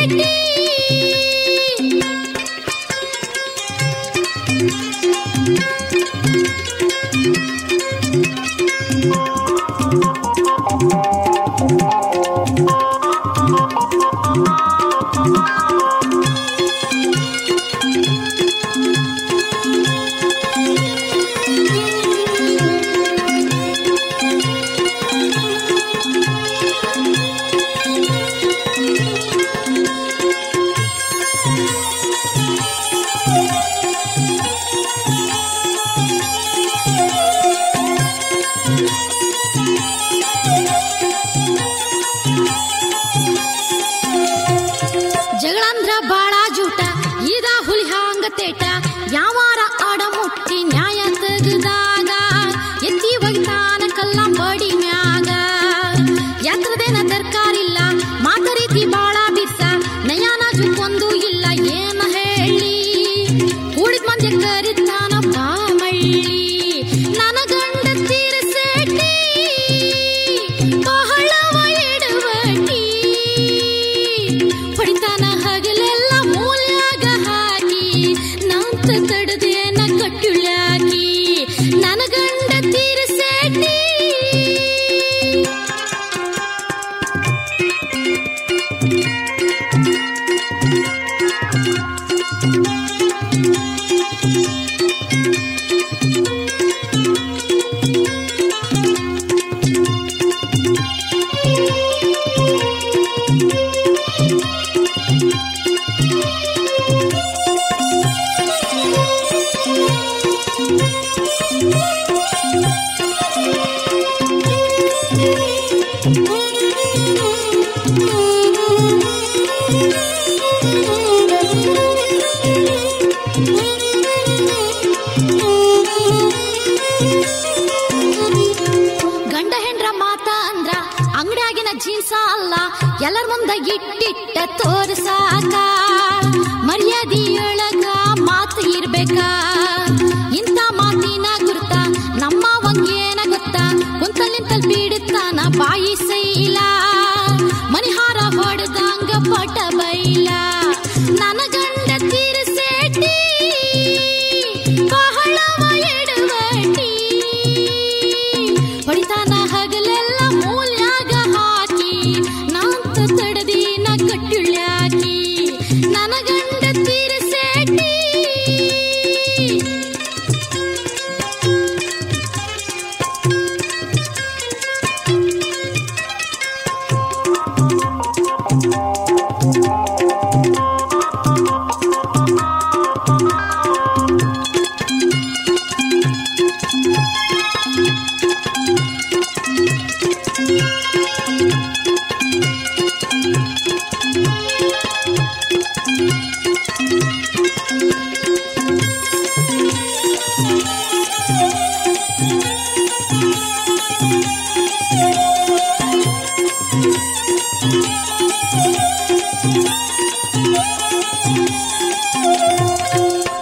ಸೇಟಿ ಜಗಳಂದ್ರ ಬಾಳ ಜೂಟ ಇದ ಹುಲಿ ಹಂಗ ತೇಟ ಯಾವಾರ ಆಡ ಮುಟ್ಟಿ ನ್ಯಾಯ ತೆಗದಾಗ ಎತ್ತಿ ಒಗಿತಾನ ಕಲ್ಲ ಬಡಿ ಮ್ಯಾಗ ಯಾತ್ರದೇನ ದರ್ಕಾರಿಲ್ಲ ಮಾತ ರೀತಿ ಬಾಳ ಬಿಸ ನಯಾನ ಜುಕ್ಕೊಂದು ಇಲ್ಲ ಏನ ಹೇಳಿ ಕೂಡಿದ ಮಂದಿ ಕರಿತಾನ ಬಾ ಮಳ್ಳಿ ನನ್ನ ಗಂಡ ತೀರಸೇಟಿ ಬಹಳವ ಎಡವಟಿ ಹೊಡಿತಾನ ಹಗಲೆಲ್ಲ ಮೂಲ್ಯಾಗ ಹಾಕಿ ನಂತ ತಡದೇನ ಕಟ್ಟುಳ್ಯಾಕಿ ನನ್ನ ಗಂಡ ತೀರಸೇಟಿ ಗಂಡ ಹೆಂಡ್ರ ಮಾತ ಅಂದ್ರ ಅಂಗಡಿಯಾಗಿನ ಜೀನ್ಸ ಅಲ್ಲ ಎಲ್ಲರ ಮುಂದ ಇಟ್ಟಿಟ್ಟ ತೋರ್ಸಾಕ ಮರ್ಯಾದೆಯೊಳಗ ಮಾತು ಇರ್ಬೇಕ ಇಂಥ ಮಾತಿನ ಗುರ್ತ ನಮ್ಮ ವಂಗೇನ ಗೊತ್ತ ಕುಂತಲಿಂತಲ್ ಬೀಡುತ್ತಾನ ಬಾಯಿ ಸೈಲ ಮನಿಹಾರ ಹೊಡೆದಂಗ ಪಟ ಬೈಲ ನನ್ನ ಗಂಡ ತೀರಸೇಟಿ ಬಹಳವ ಎಡವಟಿ ಹೊಡಿತಾನ ಹಗಲೆಲ್ಲ ಮೂಲ್ಯಾಗ ಹಾಕಿ ನಂತ ತಡದಿನ ಕಟ್ಟುಳ್ಯಾಕಿ ನನ್ನ ಗಂಡ ತೀರಸೇಟಿ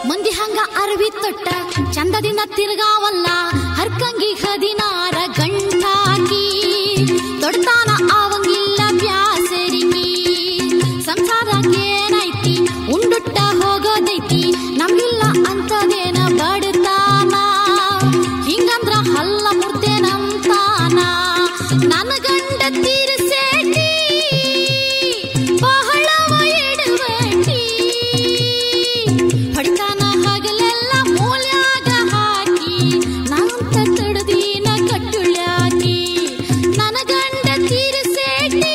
ಮಂದಿ ಹಂಗ ಅರವಿ ತೊಟ್ಟ ಚಂದದಿಂದ ತಿರ್ಗಾವಲ್ಲ ಹರ್ಕಂಗಿ 16 ಗಂಟಾಕಿ ತೊಡ್ತಾನ ಆವಂಗಿಲ್ಲ ಬ್ಯಾಸರಿಗಿ ಸಂಸಾರಕ್ಕೇನೈತಿ ಉಂಡುಟ್ಟ ಹೋಗೋದೈತಿ ನಮ್ಗಿಲ್ಲ ಅಂತದೇನ ಬಡತಾನ ಹಿಂಗಂದ್ರ ಹಲ್ಲ ಮುರ್ದೆ ನಂತಾನ ನನ್ನ ಗಂಡ ತೀರಸೇಟಿ ಬಹಳವ ಎಡವಟಿ ಹೊಡಿತಾನ ಹಗಲೆಲ್ಲ ಮೂಲ್ಯಾಗ ಹಾಕಿ ನಂತ ತಡದಿನ ಕಟ್ಟುಳ್ಯಾಕಿ ನನ್ನ ಗಂಡ ತೀರಸೇಟಿ